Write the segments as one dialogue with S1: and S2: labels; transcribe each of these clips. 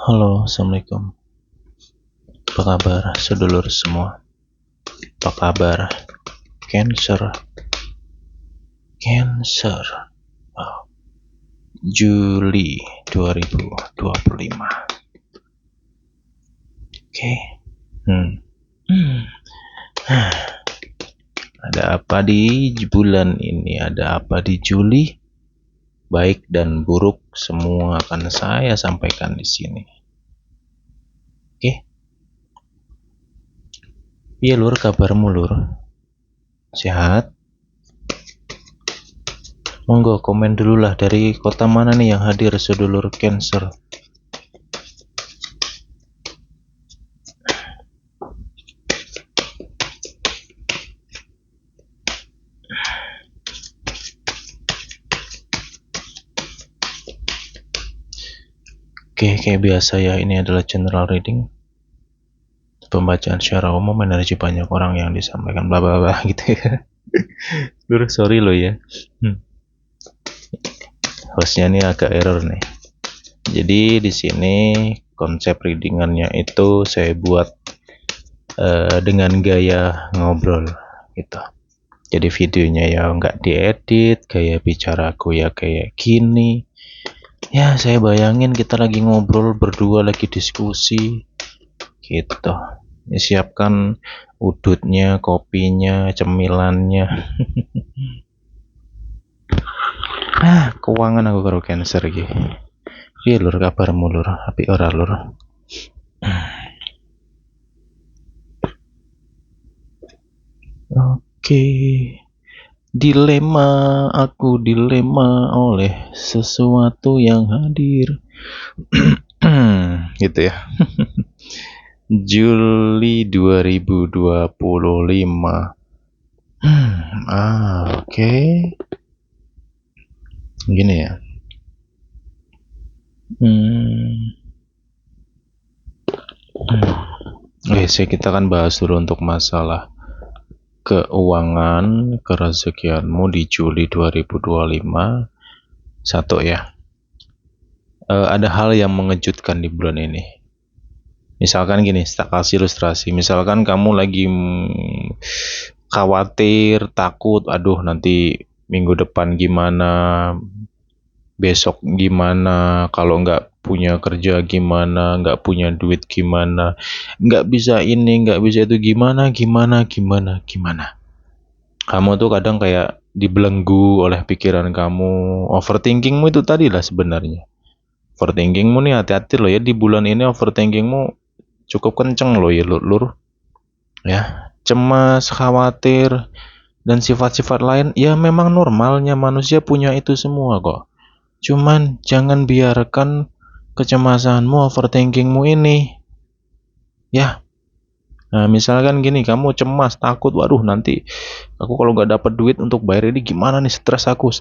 S1: Halo, Assalamualaikum. Apa kabar, sedulur semua? Apa kabar? Cancer. Wow. Juli 2025. Oke. Ada apa di bulan ini? Ada apa di Juli? Baik dan buruk semua akan saya sampaikan di sini. Oke. Iya lur, kabarmu lur? Sehat? Monggo komen dulu lah, dari kota mana nih yang hadir sedulur Cancer? Oke, kayak biasa ya, ini adalah general reading, pembacaan secara umum, energi banyak orang yang disampaikan bla bla bla gitu ya. Sorry lo ya. Hostnya ini agak error nih. Jadi di sini konsep readingannya itu saya buat dengan gaya ngobrol gitu. Jadi videonya ya nggak diedit, gaya bicaraku ya kayak gini. Ya saya bayangin kita lagi ngobrol berdua, lagi diskusi gitu. Ya, siapkan udutnya, kopinya, cemilannya. Keuangan aku karo Cancer iki. Piye lur kabarmu lur? Apik ora lur? Oke. Aku dilema oleh sesuatu yang hadir. Gitu ya. Juli 2025. Oke. Gini ya. Kita akan bahas dulu untuk masalah keuangan, kerezekianmu di Juli 2025. Satu ya. Ada hal yang mengejutkan di bulan ini. Misalkan gini, tak kasih ilustrasi. Misalkan kamu lagi khawatir, takut, aduh nanti minggu depan gimana, besok gimana, kalau nggak punya kerja gimana, nggak punya duit gimana, nggak bisa ini, nggak bisa itu, gimana. Kamu tuh kadang kayak dibelenggu oleh pikiran kamu. Overthinkingmu itu tadi lah sebenarnya. Overthinkingmu nih, hati-hati loh ya, di bulan ini overthinkingmu cukup kenceng loh ya lur. Ya, cemas, khawatir, dan sifat-sifat lain ya memang normalnya manusia punya itu semua kok. Cuman jangan biarkan kecemasanmu, overthinkingmu ini ya. Nah, misalkan gini, kamu cemas, takut, waduh nanti aku kalau nggak dapat duit untuk bayar ini gimana nih, stres aku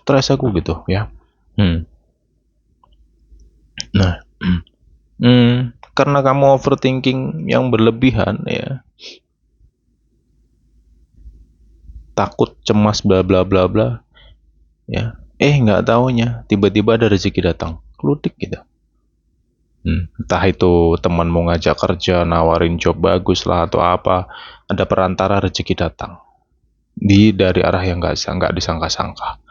S1: gitu ya. Nah, karena kamu overthinking yang berlebihan ya, takut, cemas, bla bla bla bla ya, nggak taunya tiba-tiba ada rezeki datang, klutik gitu. Entah itu teman mau ngajak kerja, nawarin job bagus lah atau apa, ada perantara, rezeki datang dari arah yang nggak disangka-sangka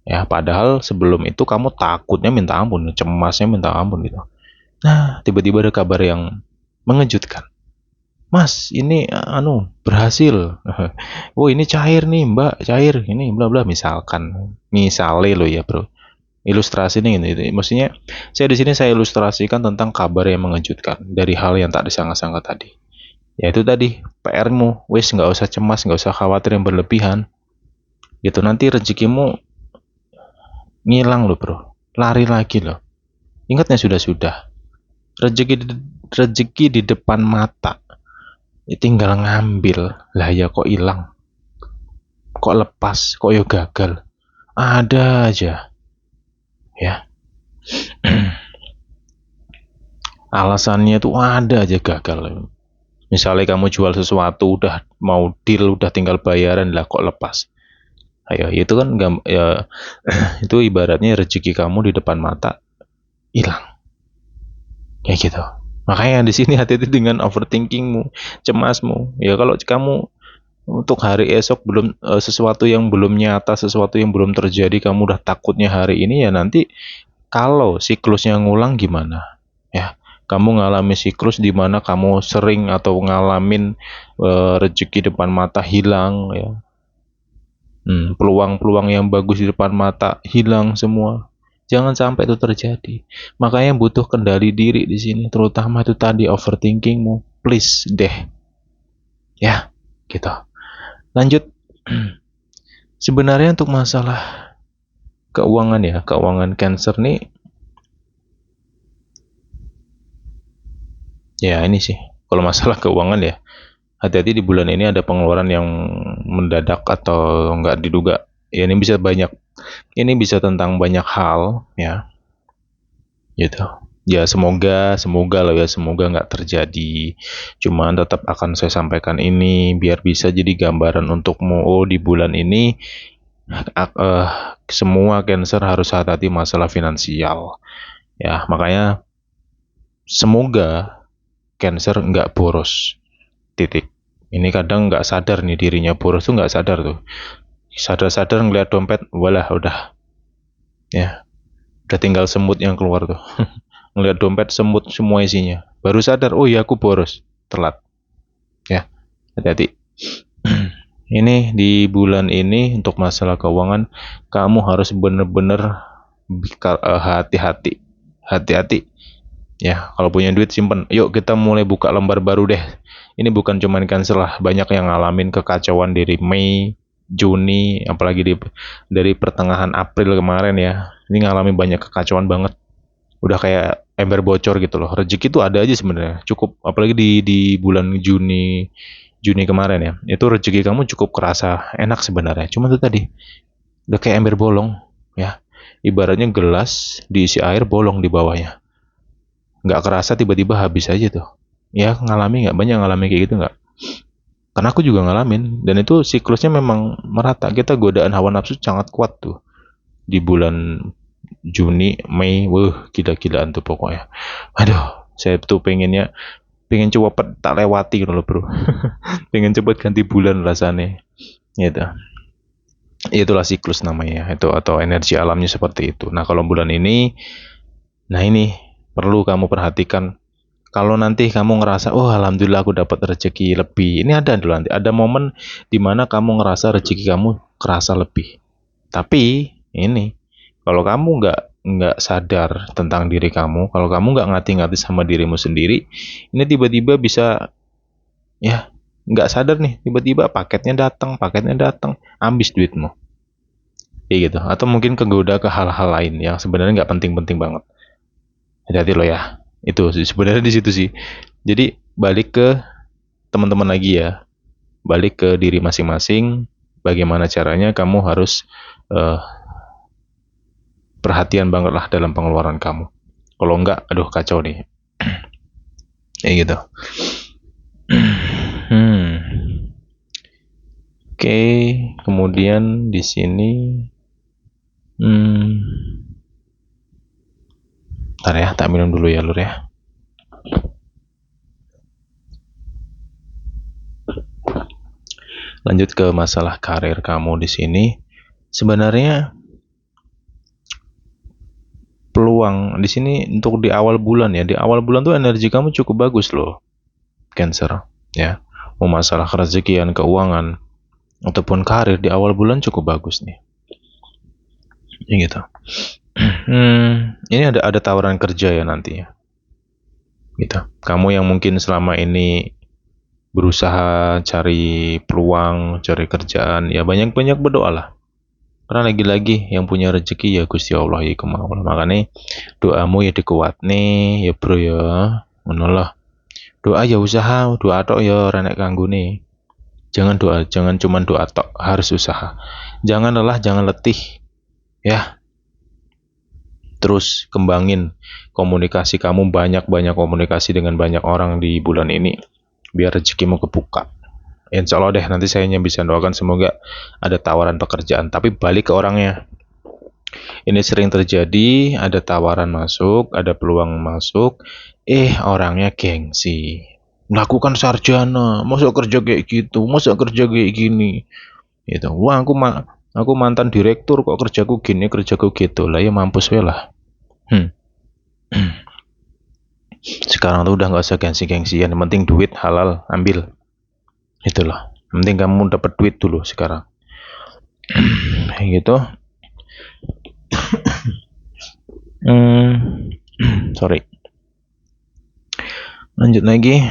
S1: ya. Padahal sebelum itu kamu takutnya minta ampun, cemasnya minta ampun gitu. Nah, tiba-tiba ada kabar yang mengejutkan. Mas, ini berhasil. Oh, ini cair nih, Mbak, cair. Ini bla bla, misalkan. Misale lo ya, Bro. Ilustrasi nih gitu. Maksudnya saya ilustrasikan tentang kabar yang mengejutkan dari hal yang tak disangka-sangka tadi. Ya itu tadi, PR-mu, wis nggak usah cemas, nggak usah khawatir yang berlebihan. Gitu, nanti rezekimu ngilang loh, Bro. Lari lagi loh. Ingatnya sudah. Rezeki di depan mata. Ya, tinggal ngambil. Lah ya kok hilang. Kok lepas, kok yo gagal. Ada aja. Ya. Alasannya tuh ada aja gagal. Misalnya kamu jual sesuatu, udah mau deal, udah tinggal bayaran, lah kok lepas. Ayo, itu kan ya, itu ibaratnya rezeki kamu di depan mata hilang. Ya gitu. Makanya di sini hati-hati dengan overthinkingmu, cemasmu. Ya kalau kamu untuk hari esok belum sesuatu yang belum nyata, sesuatu yang belum terjadi, kamu udah takutnya hari ini, ya nanti kalau siklusnya ngulang gimana? Ya, kamu ngalami siklus di mana kamu sering atau ngalamin rezeki depan mata hilang, ya. Peluang-peluang yang bagus di depan mata hilang semua. Jangan sampai itu terjadi. Makanya butuh kendali diri di sini, terutama itu tadi overthinkingmu. Please deh, ya, gitu. Lanjut. Sebenarnya untuk masalah keuangan ya, keuangan Cancer nih, ya ini sih. Kalau masalah keuangan ya, hati-hati di bulan ini ada pengeluaran yang mendadak atau nggak diduga. Ya ini bisa banyak, ini bisa tentang banyak hal ya, gitu. Ya semoga loh ya, semoga nggak terjadi. Cuman tetap akan saya sampaikan ini biar bisa jadi gambaran untukmu. Oh di bulan ini semua Cancer harus hati-hati masalah finansial. Ya makanya semoga Cancer nggak boros. Titik. Ini kadang nggak sadar nih dirinya boros tuh, nggak sadar tuh. Sadar-sadar ngeliat dompet, walah udah, ya udah tinggal semut yang keluar tuh. Ngeliat dompet semut semua isinya. Baru sadar, oh iya aku boros, telat. Ya, hati-hati. Ini di bulan ini untuk masalah keuangan, kamu harus bener-bener hati-hati, hati-hati. Ya, kalau punya duit simpen. Yuk kita mulai buka lembar baru deh. Ini bukan cuman Cancer lah, banyak yang ngalamin kekacauan dari Mei, Juni, apalagi dari pertengahan April kemarin ya. Ini ngalamin banyak kekacauan banget. Udah kayak ember bocor gitu loh. Rezeki itu ada aja sebenarnya. Cukup apalagi di bulan Juni kemarin ya. Itu rezeki kamu cukup kerasa enak sebenarnya. Cuma itu tadi udah kayak ember bolong ya. Ibaratnya gelas diisi air bolong di bawahnya. Nggak kerasa tiba-tiba habis aja tuh. Ya ngalami nggak, banyak ngalami kayak gitu nggak? Karena aku juga ngalamin, dan itu siklusnya memang merata. Kita godaan hawa nafsu sangat kuat tuh di bulan Juni, Mei, gila-gilaan tuh pokoknya. Aduh, saya tuh pengen coba tak lewati gitu loh bro. Pengen cepet ganti bulan rasanya, gitu. Itulah siklus namanya itu, atau energi alamnya seperti itu. Nah kalau bulan ini, nah ini perlu kamu perhatikan. Kalau nanti kamu ngerasa, oh alhamdulillah aku dapat rezeki lebih, ini ada dulu nanti, ada momen dimana kamu ngerasa rezeki kamu kerasa lebih. Tapi ini, kalau kamu nggak sadar tentang diri kamu, kalau kamu nggak ngati-ngati sama dirimu sendiri, ini tiba-tiba bisa, ya nggak sadar nih, tiba-tiba paketnya datang, habis duitmu, kayak gitu. Atau mungkin kegoda ke hal-hal lain yang sebenarnya nggak penting-penting banget. Hati-hati loh ya. Itu sebenarnya di situ sih. Jadi balik ke teman-teman lagi ya, balik ke diri masing-masing. Bagaimana caranya kamu harus uh, perhatian banget lah dalam pengeluaran kamu. Kalau enggak, aduh kacau nih. Kayak gitu. Oke, kemudian di sini, ntar ya, tak minum dulu ya lur ya. Lanjut ke masalah karir kamu di sini. Sebenarnya peluang di sini untuk di awal bulan ya, di awal bulan tuh energi kamu cukup bagus loh, Cancer. Ya, mau masalah rezekian, keuangan, ataupun karir di awal bulan cukup bagus nih. Ya gitu. Ini ada tawaran kerja ya nantinya. Gitu. Kamu yang mungkin selama ini berusaha cari peluang, cari kerjaan, ya banyak-banyak berdoa lah. Karena lagi-lagi yang punya rezeki ya Gusti Allah ya kemauan. Makanya doamu ya dikuat nih ya bro ya. Menolak. Doa ya usaha, doa tok ya renek kanggo nih. Jangan cuman doa tok, harus usaha. Jangan lelah, jangan letih. Ya, terus kembangin komunikasi kamu, banyak-banyak komunikasi dengan banyak orang di bulan ini biar rezekimu kebuka. Insya Allah deh, nanti saya hanya bisa doakan semoga ada tawaran pekerjaan, tapi balik ke orangnya. Ini sering terjadi, ada tawaran masuk, ada peluang masuk, orangnya gengsi. Melakukan sarjana, masa kerja kayak gitu, masa kerja kayak gini. Gitu. Wah, aku mantan direktur kok kerjaku gini, kerjaku gitu. Lah ya mampus we lah. Sekarang tuh udah nggak usah gengsi-gengsian, yang penting duit halal, ambil. Itulah. Yang penting kamu dapat duit dulu sekarang. Gitu. Sorry. Lanjut lagi.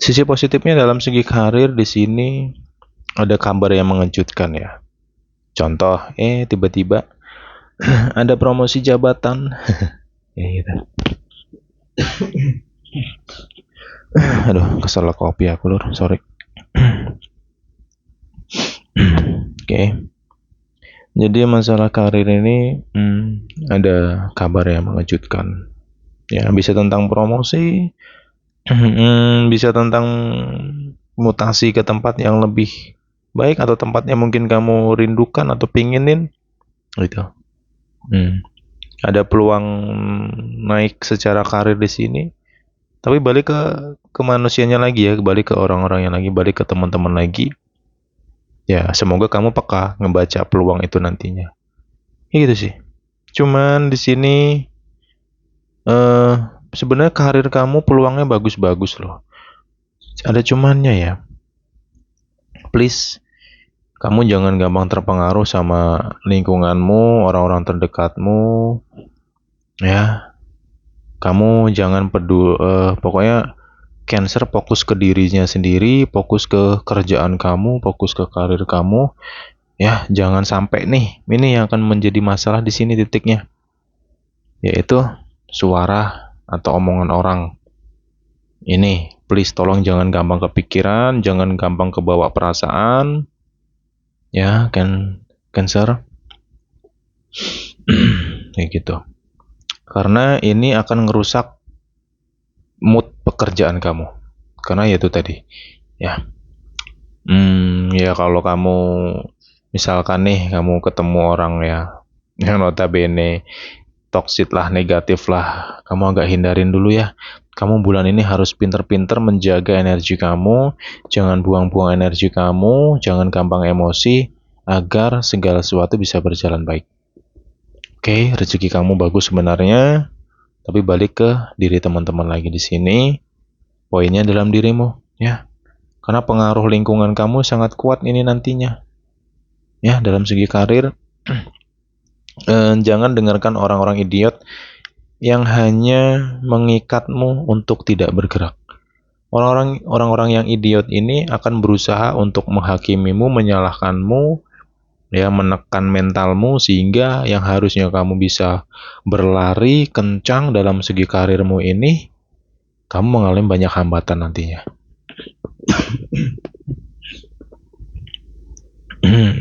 S1: Sisi positifnya dalam segi karir di sini ada kabar yang mengejutkan ya. Contoh, tiba-tiba ada promosi jabatan. Ya gitu. Aduh, kesel kopi aku lur, sorry. Oke. Jadi masalah karir ini ada kabar yang mengejutkan. Ya, bisa tentang promosi, bisa tentang mutasi ke tempat yang lebih baik atau tempat yang mungkin kamu rindukan atau pinginin, gitu. Ada peluang naik secara karir di sini, tapi balik ke manusianya lagi ya, balik ke orang-orangnya lagi, balik ke teman-teman lagi. Ya, semoga kamu peka ngebaca peluang itu nantinya. Ya gitu sih. Cuman di sini sebenarnya karir kamu peluangnya bagus-bagus loh. Ada cumannya ya. Please, kamu jangan gampang terpengaruh sama lingkunganmu, orang-orang terdekatmu. Ya, kamu jangan pokoknya Cancer fokus ke dirinya sendiri, fokus ke kerjaan kamu, fokus ke karir kamu. Ya, jangan sampai nih, ini yang akan menjadi masalah di sini titiknya. Yaitu suara atau omongan orang. Ini, please tolong jangan gampang kepikiran, jangan gampang kebawa perasaan. Ya, Cancer. Kayak gitu. Karena ini akan ngerusak mood pekerjaan kamu. Karena ya itu tadi. Ya. Ya kalau kamu misalkan nih kamu ketemu orang ya yang notabene toksik lah, negatif lah, kamu agak hindarin dulu ya. Kamu bulan ini harus pinter-pinter menjaga energi kamu, jangan buang-buang energi kamu, jangan gampang emosi, agar segala sesuatu bisa berjalan baik. Oke, rezeki kamu bagus sebenarnya, tapi balik ke diri teman-teman lagi di sini. Poinnya dalam dirimu, ya. Karena pengaruh lingkungan kamu sangat kuat ini nantinya. Ya, dalam segi karir, jangan dengarkan orang-orang idiot yang hanya mengikatmu untuk tidak bergerak. Orang-orang yang idiot ini akan berusaha untuk menghakimimu, menyalahkanmu, ya, menekan mentalmu sehingga yang harusnya kamu bisa berlari kencang dalam segi karirmu ini, kamu mengalami banyak hambatan nantinya.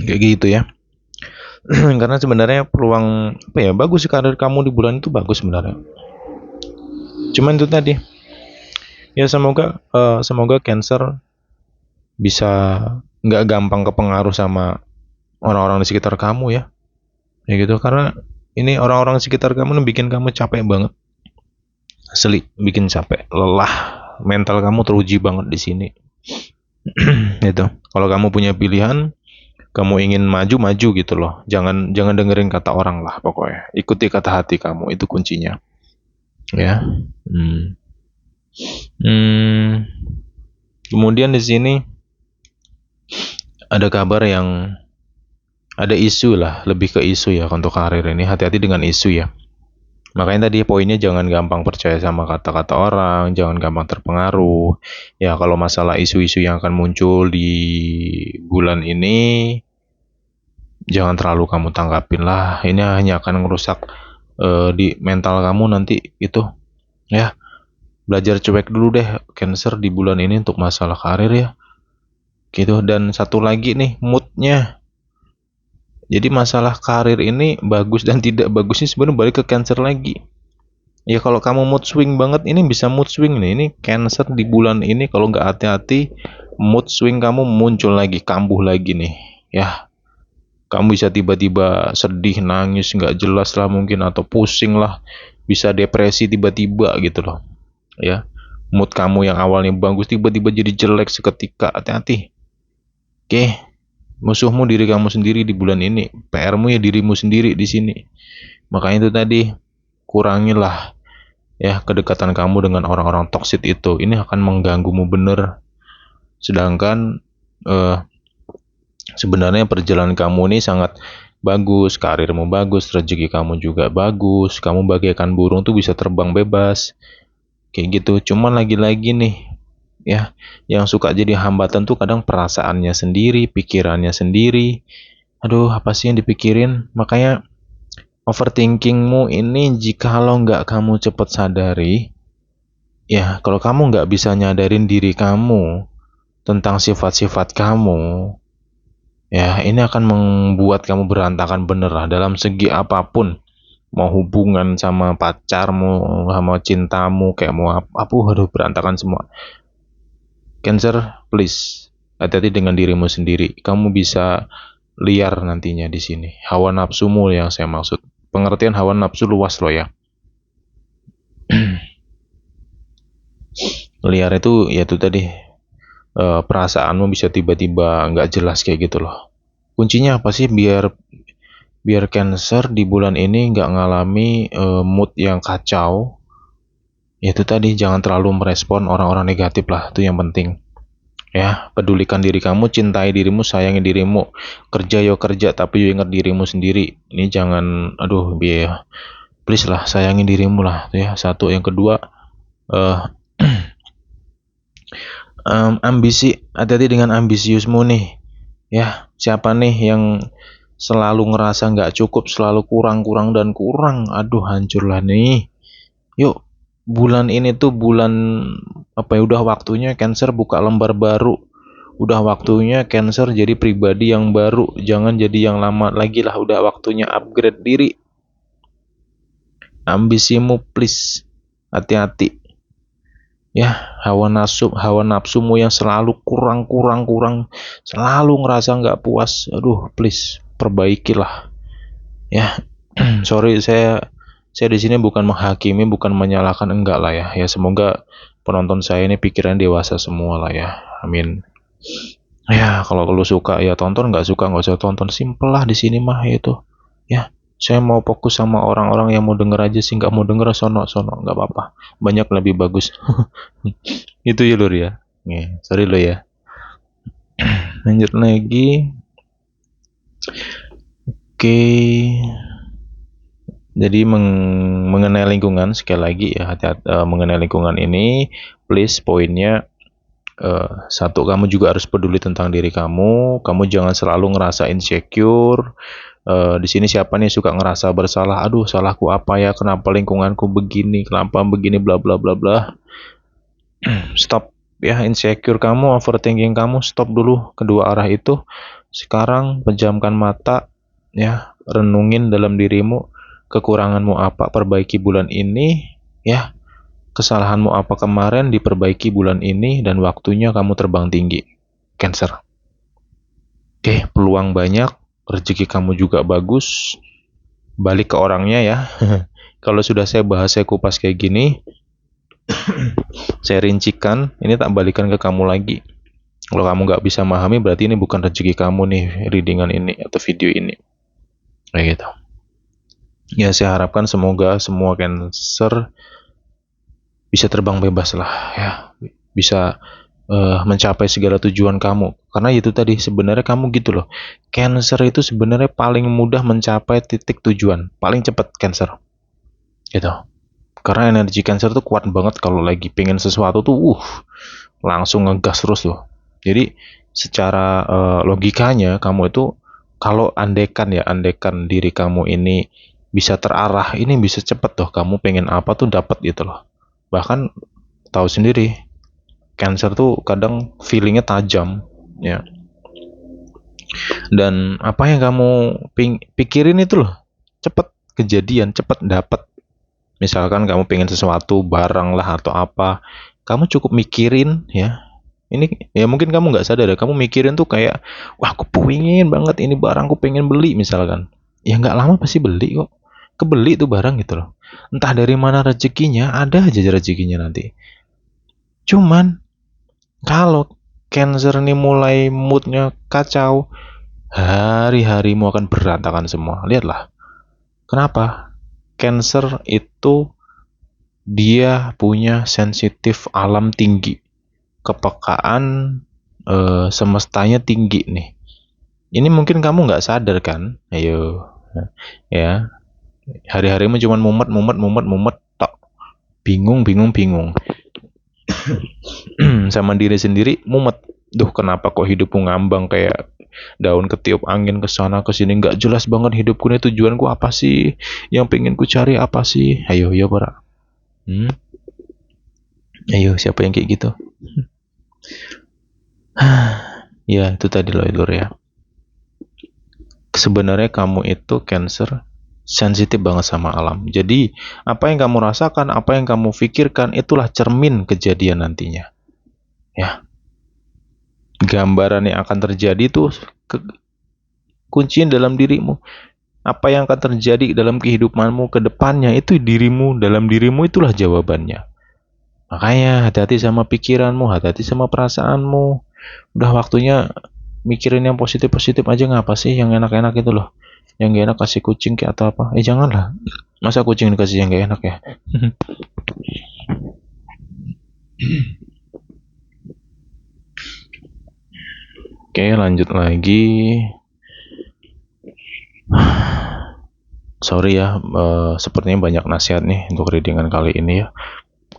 S1: Kayak gitu ya. Karena sebenarnya peluang bagus sih karir kamu di bulan itu bagus sebenarnya. Cuman itu tadi. Ya semoga Cancer bisa nggak gampang kepengaruh sama orang-orang di sekitar kamu ya. Ya gitu, karena ini orang-orang di sekitar kamu bikin kamu capek banget. Asli, bikin capek, lelah, mental kamu teruji banget di sini. Gitu. Kalau kamu punya pilihan, kamu ingin maju gitu loh. Jangan dengerin kata orang lah pokoknya. Ikuti kata hati kamu, itu kuncinya. Ya. Kemudian di sini ada kabar yang ada isu lah, lebih ke isu ya untuk karir ini. Hati-hati dengan isu ya. Makanya tadi poinnya jangan gampang percaya sama kata-kata orang, jangan gampang terpengaruh. Ya kalau masalah isu-isu yang akan muncul di bulan ini, jangan terlalu kamu tanggapin lah. Ini hanya akan ngerusak di mental kamu nanti itu. Ya, belajar cuek dulu deh Cancer di bulan ini untuk masalah karir ya. Gitu. Dan satu lagi nih, moodnya. Jadi masalah karir ini bagus dan tidak bagusnya sebenarnya balik ke Cancer lagi. Ya kalau kamu mood swing banget, ini bisa mood swing nih. Ini Cancer di bulan ini kalau nggak hati-hati, mood swing kamu muncul lagi, kambuh lagi nih. Ya, Kamu bisa tiba-tiba sedih, nangis, nggak jelas lah mungkin, atau pusing lah, bisa depresi tiba-tiba gitu loh. Ya, mood kamu yang awalnya bagus tiba-tiba jadi jelek seketika. Hati-hati. Oke, musuhmu diri kamu sendiri di bulan ini. PR-mu ya dirimu sendiri di sini. Makanya itu tadi, kurangilah ya kedekatan kamu dengan orang-orang toksik itu. Ini akan mengganggumu bener. Sedangkan sebenarnya perjalanan kamu ini sangat bagus, karirmu bagus, rezeki kamu juga bagus, kamu bagaikan burung tuh bisa terbang bebas, kayak gitu. Cuman lagi-lagi nih, ya, yang suka jadi hambatan tuh kadang perasaannya sendiri, pikirannya sendiri. Aduh, apa sih yang dipikirin? Makanya overthinkingmu ini jikalau nggak kamu cepat sadari, ya, kalau kamu nggak bisa nyadarin diri kamu tentang sifat-sifat kamu, ya, ini akan membuat kamu berantakan bener lah dalam segi apapun. Mau hubungan sama pacarmu, sama cintamu, kayak mau apa, aduh berantakan semua. Cancer, please, hati-hati dengan dirimu sendiri. Kamu bisa liar nantinya di sini. Hawa nafsumu yang saya maksud. Pengertian hawa nafsu luas loh ya. Liar itu ya itu tadi, perasaanmu bisa tiba-tiba nggak jelas kayak gitu loh. Kuncinya apa sih biar biar Cancer di bulan ini nggak ngalami mood yang kacau? Ya itu tadi, jangan terlalu merespon orang-orang negatif lah, itu yang penting. Ya, pedulikan diri kamu, cintai dirimu, sayangi dirimu. Kerja yo kerja, tapi yo ingat dirimu sendiri. Ini jangan, aduh, biar please lah, sayangi dirimu lah, ya. Satu, yang kedua, eh ambisi, hati-hati dengan ambisiusmu nih. Ya, siapa nih yang selalu ngerasa nggak cukup, selalu kurang dan kurang? Aduh, hancurlah nih. Yuk, bulan ini tuh bulan apa ya, udah waktunya Cancer buka lembar baru. Udah waktunya Cancer jadi pribadi yang baru. Jangan jadi yang lama lagi lah, udah waktunya upgrade diri. Ambisimu please, hati-hati. Ya, hawa nafsumu yang selalu kurang, selalu ngerasa nggak puas. Aduh, please, perbaikilah. Ya, sorry, saya di sini bukan menghakimi, bukan menyalahkan, enggak lah ya. Ya, semoga penonton saya ini pikiran dewasa semua lah ya. Amin. Ya, kalau lu suka ya tonton, nggak suka nggak usah tonton. Simple lah di sini mah itu. Ya, saya mau fokus sama orang-orang yang mau denger aja sih, nggak mau denger sono nggak apa-apa. Banyak lebih bagus. Itu ya lur ya. Sorry lo ya. Lanjut lagi. Oke. Jadi mengenai lingkungan, sekali lagi ya, hati-hati mengenai lingkungan ini, please, poinnya, satu, kamu juga harus peduli tentang diri kamu. Kamu jangan selalu ngerasa insecure. Di sini siapa nih suka ngerasa bersalah? Aduh, salahku apa ya? Kenapa lingkunganku begini? Kenapa begini? Bla bla bla bla. Stop ya, insecure kamu, overthinking kamu, stop dulu kedua arah itu. Sekarang pejamkan mata, ya, renungin dalam dirimu, kekuranganmu apa, perbaiki bulan ini, ya. Kesalahanmu apa kemarin, diperbaiki bulan ini, dan waktunya kamu terbang tinggi, Cancer. Oke, peluang banyak, rezeki kamu juga bagus. Balik ke orangnya ya. Kalau sudah saya bahas, saya kupas kayak gini, saya rincikan, ini tak balikan ke kamu lagi. Kalau kamu nggak bisa memahami, berarti ini bukan rezeki kamu nih, readingan ini atau video ini. Kayak gitu. Ya, saya harapkan semoga semua Cancer bisa terbang bebas lah ya, bisa mencapai segala tujuan kamu. Karena itu tadi, sebenarnya kamu gitu loh, Cancer itu sebenarnya paling mudah mencapai titik tujuan, paling cepat Cancer gitu. Karena energi Cancer tuh kuat banget kalau lagi pengen sesuatu tuh langsung ngegas terus loh. Jadi secara logikanya kamu itu, kalau andekan diri kamu ini bisa terarah, ini bisa cepet tuh, kamu pengen apa tuh dapat gitu loh. Bahkan tahu sendiri, Cancer tuh kadang feelingnya tajam ya. Dan apa yang kamu pikirin itu loh, cepet kejadian, cepet dapat. Misalkan kamu pengen sesuatu, barang lah atau apa, kamu cukup mikirin ya, Ini ya mungkin kamu nggak sadar ya, kamu mikirin tuh kayak, wah aku pengen banget ini barang, aku pengen beli misalkan. Ya nggak lama pasti beli kok. Kebeli tuh barang gitu loh. Entah dari mana rezekinya, ada aja rezekinya nanti. Cuman kalau Cancer nih mulai moodnya kacau, hari-harimu akan berantakan semua. Lihatlah. Kenapa? Cancer itu dia punya sensitif alam tinggi. Kepekaan semestanya tinggi nih. Ini mungkin kamu nggak sadar kan? Ayo, ya. Hari-harimu cuma mumet, tok. Bingung. Sama diri sendiri mumet. Duh, kenapa kok hidupku ngambang kayak daun ketiup angin ke sana ke sini, nggak jelas banget hidupku nih, tujuanku apa sih? Yang pengen ku cari apa sih? Ayo, ya para. Ayo, siapa yang kayak gitu? Ya, itu tadi loh, Lur ya. Sebenarnya kamu itu Cancer sensitif banget sama alam. Jadi, apa yang kamu rasakan, apa yang kamu pikirkan, itulah cermin kejadian nantinya. Ya, gambaran yang akan terjadi tuh kunciin dalam dirimu. Apa yang akan terjadi dalam kehidupanmu ke depannya, itu dirimu, dalam dirimu itulah jawabannya. Makanya hati-hati sama pikiranmu, hati-hati sama perasaanmu. Udah waktunya mikirin yang positif-positif aja, ngapa sih yang enak-enak itu loh. Yang gak enak kasih kucing kayak atau apa. Janganlah. Masa kucing dikasih yang gak enak ya? Oke, lanjut lagi. Sorry ya, sepertinya banyak nasihat nih untuk readingan kali ini ya.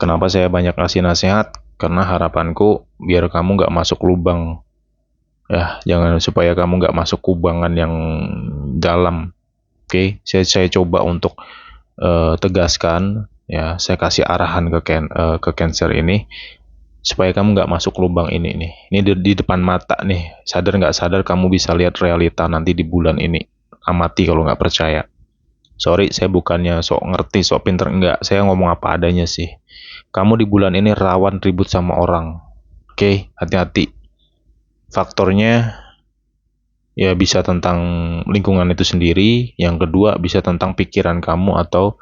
S1: Kenapa saya banyak ngasih nasihat? Karena harapanku biar kamu gak masuk lubang. Ya, jangan, supaya kamu gak masuk kubangan yang dalam. Oke, saya coba untuk tegaskan ya, saya kasih arahan ke Cancer ini supaya kamu nggak masuk lubang ini nih. Ini di depan mata nih. Sadar nggak sadar kamu bisa lihat realita nanti di bulan ini. Amati kalau nggak percaya. Sorry, saya bukannya sok ngerti, sok pinter, enggak. Saya ngomong apa adanya sih. Kamu di bulan ini rawan ribut sama orang. Oke, hati-hati. Faktornya ya bisa tentang lingkungan itu sendiri. Yang kedua bisa tentang pikiran kamu atau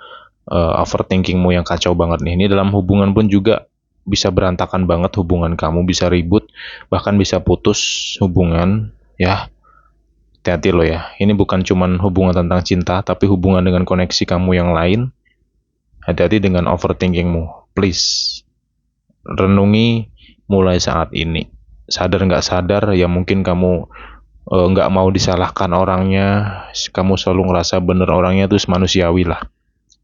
S1: overthinkingmu yang kacau banget nih. Ini dalam hubungan pun juga bisa berantakan banget hubungan kamu, bisa ribut, bahkan bisa putus hubungan ya. Hati-hati lo ya. Ini bukan cuman hubungan tentang cinta, tapi hubungan dengan koneksi kamu yang lain. Hati-hati dengan overthinkingmu. Please. Renungi mulai saat ini. Sadar nggak sadar, ya mungkin kamu nggak mau disalahkan orangnya. Kamu selalu ngerasa bener orangnya, terus manusiawi lah.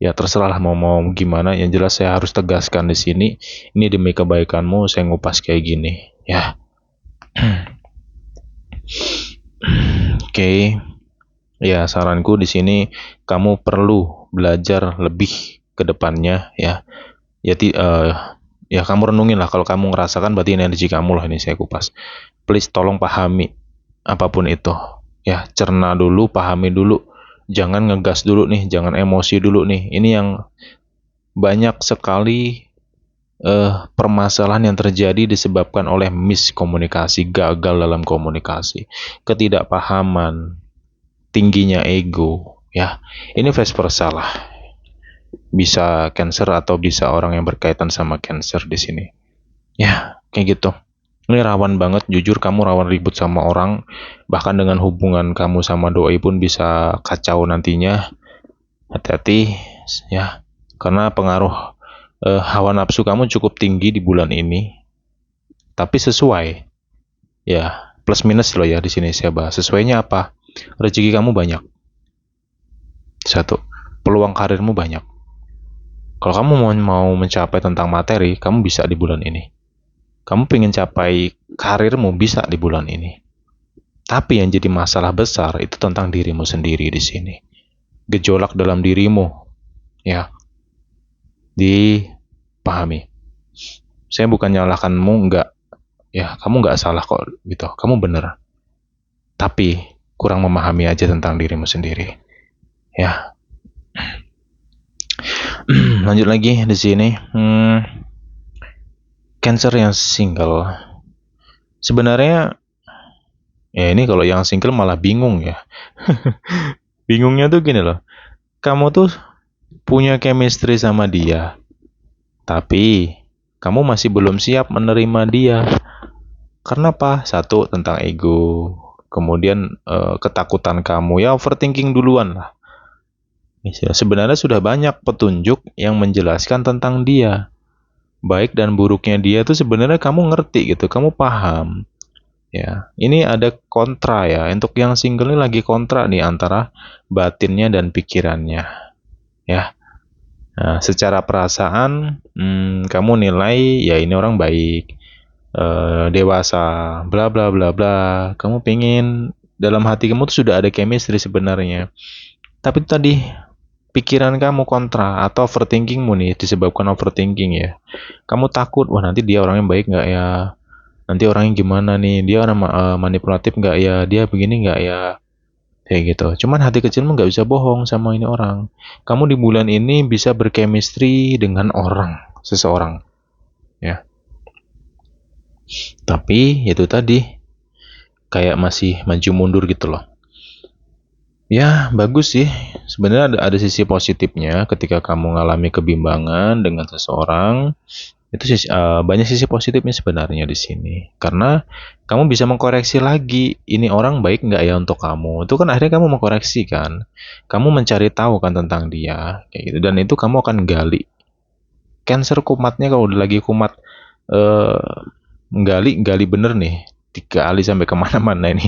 S1: Ya terserah lah mau gimana. Yang jelas saya harus tegaskan di sini. Ini demi kebaikanmu, saya ngupas kayak gini. Ya. Oke. Ya, saranku di sini kamu perlu belajar lebih ke depannya ya. Ya kamu renungin lah, kalau kamu ngerasakan berarti energi kamu lah, ini saya kupas. Please tolong pahami apapun itu. Ya, cerna dulu, pahami dulu. Jangan ngegas dulu nih, jangan emosi dulu nih. Ini yang banyak sekali permasalahan yang terjadi disebabkan oleh miskomunikasi, gagal dalam komunikasi, ketidakpahaman, tingginya ego, ya. Ini vice versa lah. Bisa Cancer atau bisa orang yang berkaitan sama Cancer di sini. Ya, kayak gitu. Ini rawan banget, jujur kamu rawan ribut sama orang, bahkan dengan hubungan kamu sama doi pun bisa kacau nantinya. Hati-hati ya, karena pengaruh hawa nafsu kamu cukup tinggi di bulan ini. Tapi sesuai, ya plus minus loh ya di sini saya bahas. Sesuainya apa? Rezeki kamu banyak. Satu, peluang karirmu banyak. Kalau kamu mau mencapai tentang materi, kamu bisa di bulan ini. Kamu pengen capai karirmu, bisa di bulan ini. Tapi yang jadi masalah besar itu tentang dirimu sendiri di sini. Gejolak dalam dirimu, ya, dipahami. Saya bukan nyalahkanmu, enggak. Ya, kamu enggak salah kok, gitu. Kamu bener. Tapi kurang memahami aja tentang dirimu sendiri. Ya. Lanjut lagi di sini. Cancer yang single. Sebenarnya, ya ini kalau yang single malah bingung ya. Bingungnya tuh gini loh, kamu tuh punya chemistry sama dia, tapi kamu masih belum siap menerima dia. Karena apa? Satu, tentang ego. Kemudian ketakutan kamu, ya overthinking duluan lah. Sebenarnya sudah banyak petunjuk yang menjelaskan tentang dia. Baik dan buruknya dia tuh sebenarnya kamu ngerti gitu, kamu paham. Ya, ini ada kontra ya. Untuk yang single ini lagi kontra nih antara batinnya dan pikirannya. Ya, nah, secara perasaan, kamu nilai ya ini orang baik, dewasa, bla bla bla bla. Kamu pengen dalam hati kamu tuh sudah ada chemistry sebenarnya. Tapi tadi pikiran kamu kontra atau overthinkingmu nih disebabkan overthinking ya. Kamu takut, wah nanti dia orangnya baik nggak ya? Nanti orangnya gimana nih? Dia orang manipulatif nggak ya? Dia begini nggak ya? Kayak gitu. Cuman hati kecilmu nggak bisa bohong sama ini orang. Kamu di bulan ini bisa berchemistry dengan seseorang, ya. Tapi itu tadi kayak masih maju mundur gitu loh. Ya, bagus sih. Sebenarnya ada sisi positifnya ketika kamu mengalami kebimbangan dengan seseorang. Itu banyak sisi positifnya sebenarnya di sini. Karena kamu bisa mengkoreksi lagi, ini orang baik nggak ya untuk kamu. Itu kan akhirnya kamu mengkoreksi kan. Kamu mencari tahu kan tentang dia, kayak gitu. Dan itu kamu akan gali. Cancer kumatnya kalau udah lagi kumat, gali bener nih. Digali sampai kemana-mana ini.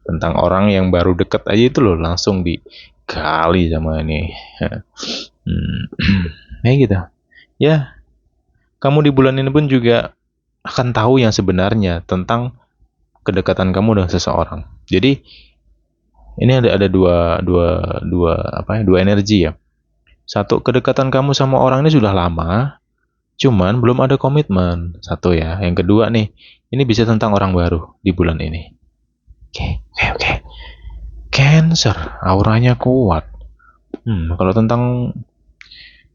S1: Tentang orang yang baru deket aja itu loh, langsung digali sama ini. Kayak gitu. Ya, kamu di bulan ini pun juga akan tahu yang sebenarnya tentang kedekatan kamu dengan seseorang. Jadi ini ada dua energi ya. Satu, kedekatan kamu sama orang ini sudah lama, cuman belum ada komitmen. Satu ya. Yang kedua nih, ini bisa tentang orang baru di bulan ini. Oke. Cancer, auranya kuat. Kalau tentang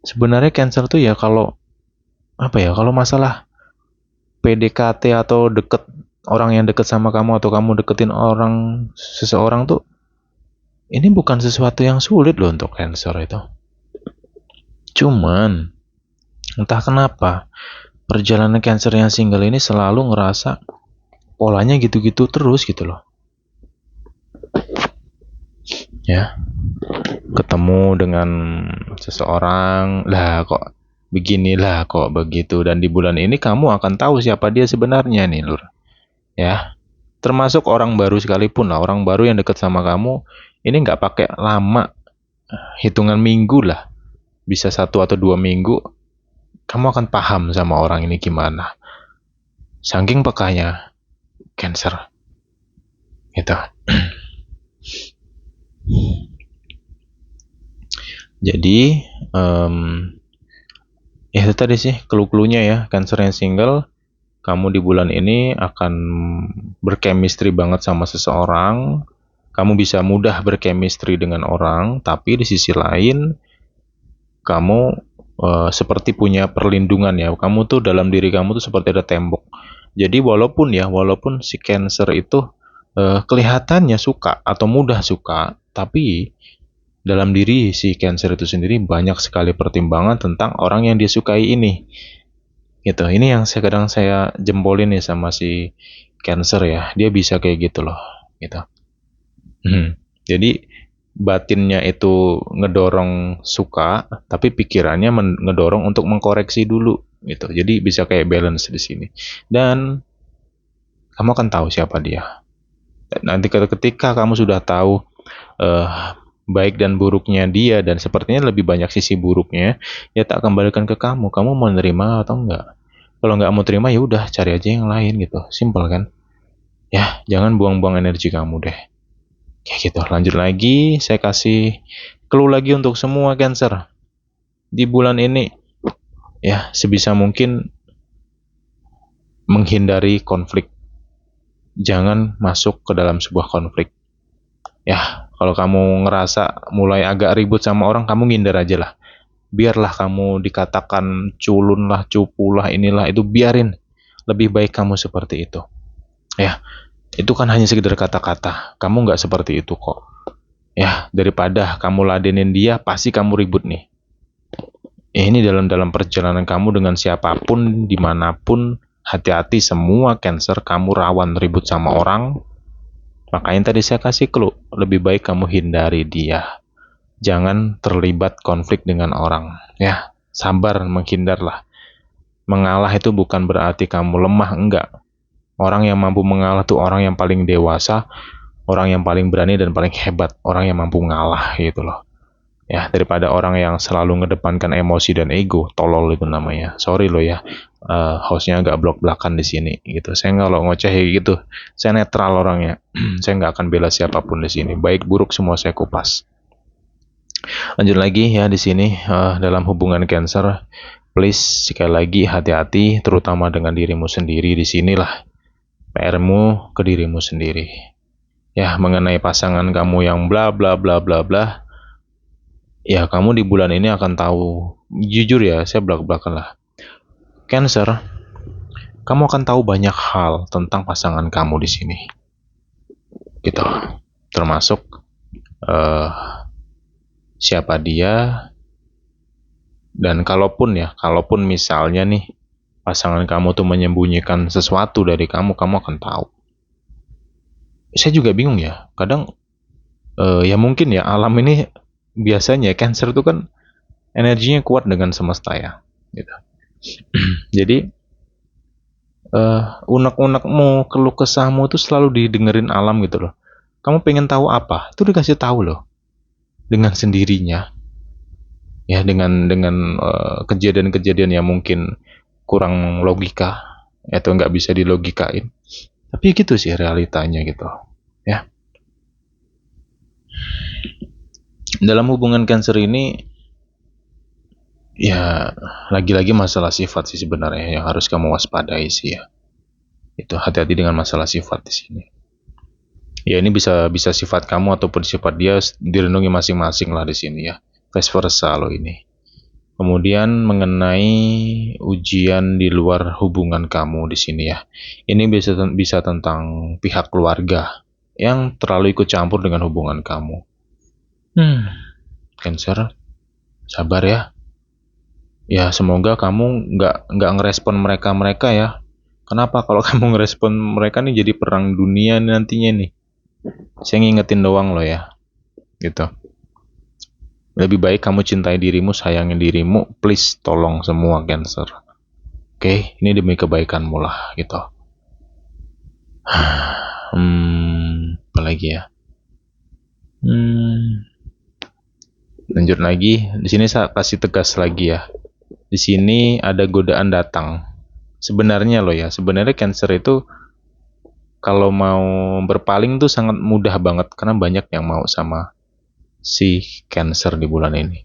S1: sebenarnya Cancer tuh ya kalau apa ya? Kalau masalah PDKT atau orang yang deket sama kamu atau kamu deketin seseorang tuh ini bukan sesuatu yang sulit loh untuk Cancer itu. Cuman entah kenapa perjalanan Cancer yang single ini selalu ngerasa polanya gitu-gitu terus gitu loh. Ya, ketemu dengan seseorang, lah kok beginilah kok begitu, dan di bulan ini kamu akan tahu siapa dia sebenarnya nih Lur. Ya, termasuk orang baru sekalipun lah, orang baru yang dekat sama kamu ini nggak pakai lama, hitungan minggu lah, bisa 1 atau 2 minggu kamu akan paham sama orang ini gimana, saking pekanya Cancer gitu. Jadi ya itu tadi sih clue-cluenya ya, Cancer yang single, kamu di bulan ini akan berchemistry banget sama seseorang. Kamu bisa mudah berchemistry dengan orang, tapi di sisi lain kamu seperti punya perlindungan ya. Kamu tuh dalam diri kamu tuh seperti ada tembok. Jadi walaupun si Cancer itu kelihatannya suka atau mudah suka, tapi dalam diri si Cancer itu sendiri banyak sekali pertimbangan tentang orang yang dia sukai ini. Gitu. Ini yang kadang saya jempolin nih sama si Cancer ya. Dia bisa kayak gitu loh, gitu. Jadi batinnya itu ngedorong suka, tapi pikirannya ngedorong untuk mengkoreksi dulu gitu. Jadi bisa kayak balance di sini. Dan kamu akan tahu siapa dia. Dan nanti ketika kamu sudah tahu baik dan buruknya dia, dan sepertinya lebih banyak sisi buruknya, ya tak kembalikan ke kamu. Kamu mau nerima atau enggak? Kalau nggak mau terima ya udah cari aja yang lain gitu. Simpel kan? Ya, jangan buang-buang energi kamu deh. Kayak gitu. Lanjut lagi, saya kasih clue lagi untuk semua Cancer. Di bulan ini ya sebisa mungkin menghindari konflik. Jangan masuk ke dalam sebuah konflik. Ya, kalau kamu ngerasa mulai agak ribut sama orang, kamu ngindar aja lah. Biarlah kamu dikatakan culun lah, cupu lah, inilah, itu biarin. lebih baik kamu seperti itu. Ya, itu kan hanya sekedar kata-kata. Kamu nggak seperti itu kok. Ya, daripada kamu ladenin dia, pasti kamu ribut nih. Ini dalam perjalanan kamu dengan siapapun, dimanapun, hati-hati semua Cancer, kamu rawan ribut sama orang. Makanya tadi saya kasih clue, lebih baik kamu hindari dia. Jangan terlibat konflik dengan orang. Ya, sabar, menghindarlah. Mengalah itu bukan berarti kamu lemah, enggak. Orang yang mampu mengalah itu orang yang paling dewasa, orang yang paling berani dan paling hebat, orang yang mampu ngalah gitu loh. Ya, daripada orang yang selalu ngedepankan emosi dan ego, tolol itu namanya. Sorry loh ya, hostnya agak blok-blakan di sini gitu. Saya nggak lo ngoceh gitu, saya netral orangnya. Saya nggak akan bela siapapun di sini. Baik buruk semua saya kupas. Lanjut lagi ya di sini, dalam hubungan Cancer, please sekali lagi hati-hati, terutama dengan dirimu sendiri. Di sinilah PR-mu ke dirimu sendiri. Ya, mengenai pasangan kamu yang bla bla bla bla bla, ya kamu di bulan ini akan tahu. Jujur ya, saya belak-belakan lah. Cancer, kamu akan tahu banyak hal tentang pasangan kamu di sini. Gitu. Termasuk siapa dia, dan kalaupun misalnya nih pasangan kamu tuh menyembunyikan sesuatu dari kamu akan tahu. Saya juga bingung ya, kadang ya mungkin ya alam ini biasanya Cancer tuh kan energinya kuat dengan semesta ya, gitu. Jadi unek-unekmu, keluh kesahmu tuh selalu didengerin alam gitu loh. Kamu pengen tahu apa, itu dikasih tahu loh dengan sendirinya. Ya, dengan kejadian-kejadian yang mungkin kurang logika atau nggak bisa dilogikain, tapi gitu sih realitanya gitu ya. Dalam hubungan Cancer ini ya lagi-lagi masalah sifat sih sebenarnya yang harus kamu waspadai sih ya. Itu hati-hati dengan masalah sifat di sini. Ya ini bisa sifat kamu ataupun sifat dia, direnungi masing-masing lah di sini ya. Vice versa loh ini. Kemudian mengenai ujian di luar hubungan kamu di sini ya. Ini bisa tentang pihak keluarga yang terlalu ikut campur dengan hubungan kamu. Cancer, sabar ya. Ya semoga kamu nggak ngerespon mereka ya. Kenapa kalau kamu ngerespon mereka nih jadi perang dunia nantinya nih. Saya ngingetin doang loh ya. Gitu. Lebih baik kamu cintai dirimu, sayangin dirimu, please tolong semua Cancer. Oke, ini demi kebaikanmu lah gitu. Apa lagi ya? Lanjut lagi. Di sini saya kasih tegas lagi ya. Di sini ada godaan datang. Sebenarnya loh ya, sebenarnya Cancer itu kalau mau berpaling tuh sangat mudah banget karena banyak yang mau sama si Cancer di bulan ini.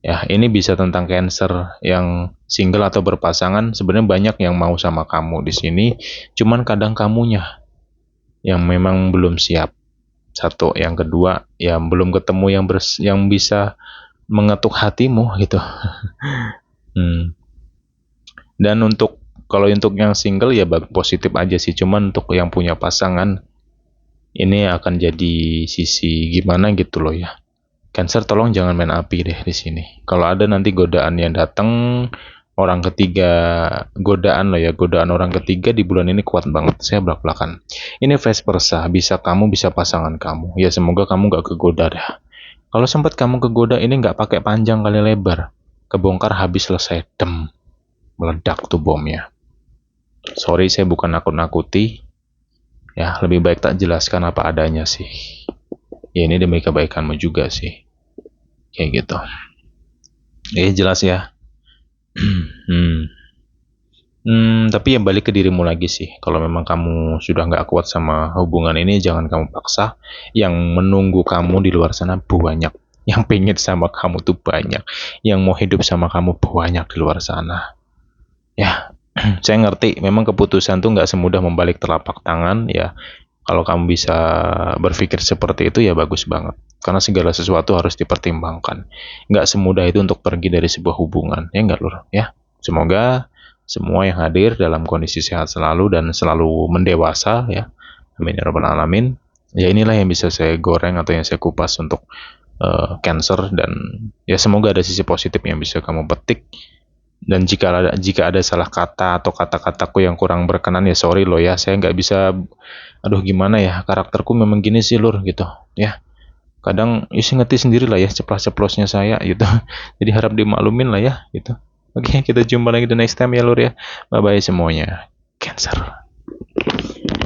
S1: Ya, ini bisa tentang Cancer yang single atau berpasangan. Sebenarnya banyak yang mau sama kamu di sini, cuman kadang kamunya yang memang belum siap. Satu, yang kedua, ya belum ketemu yang bisa mengetuk hatimu gitu. Dan kalau untuk yang single ya positif aja sih, cuman untuk yang punya pasangan ini akan jadi sisi gimana gitu loh ya. Cancer tolong jangan main api deh di sini. Kalau ada nanti godaan yang datang, orang ketiga, godaan loh ya, godaan orang ketiga di bulan ini kuat banget. Saya belak-belakan. Ini vice versa, bisa kamu, bisa pasangan kamu. Ya semoga kamu gak kegoda dah. Kalau sempat kamu kegoda ini gak pakai panjang kali lebar, kebongkar habis selesai, meledak tuh bomnya. Sorry, saya bukan nakut-nakuti. Ya lebih baik tak jelaskan apa adanya sih. Ya ini demi kebaikanmu juga sih. Kayak gitu. Jelas ya. Tapi ya balik ke dirimu lagi sih. Kalau memang kamu sudah nggak kuat sama hubungan ini, jangan kamu paksa. Yang menunggu kamu di luar sana banyak. Yang pengen sama kamu tuh banyak. Yang mau hidup sama kamu banyak di luar sana. Ya, saya ngerti. Memang keputusan tuh nggak semudah membalik telapak tangan. Ya, kalau kamu bisa berpikir seperti itu ya bagus banget. Karena segala sesuatu harus dipertimbangkan. Nggak semudah itu untuk pergi dari sebuah hubungan. Ya nggak lur? Ya, semoga semua yang hadir dalam kondisi sehat selalu dan selalu mendewasa ya. Amin ya rabbal alamin. Ya inilah yang bisa saya goreng atau yang saya kupas untuk cancer, dan ya semoga ada sisi positif yang bisa kamu petik. Dan jika ada salah kata atau kata-kataku yang kurang berkenan, ya sorry loh ya, saya nggak bisa, aduh gimana ya, karakterku memang gini sih lur gitu ya. Kadang isi ngerti sendiri lah ya ceplos-ceplosnya saya gitu. Jadi harap dimaklumin lah ya gitu. Oke, kita jumpa lagi the next time ya lur ya. Bye bye semuanya. Cancer.